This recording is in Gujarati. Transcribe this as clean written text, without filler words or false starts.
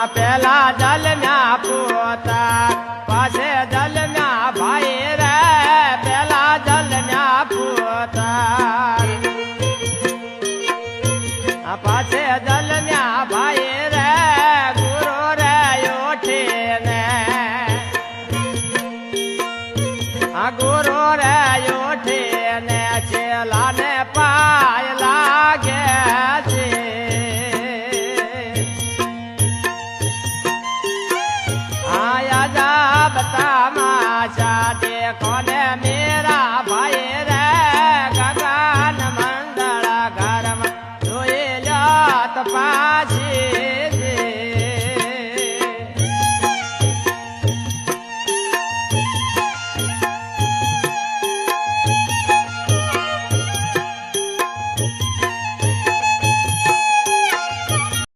પેલા જલમ્યા પોતા પાસે જલમ્યા ભાઈ રે પેલા જલમ્યા પોતા પાસે જલમ્યા ભાઈ રે ગુરુ રે ઓઠે ને ગુરુ રે ઓઠે ને ચેલા ને પાય લાગે છે આયા જા बतामाशा देखो ने मेरा भाई रे गगन मंडल घर में જોઈ લો તપાસી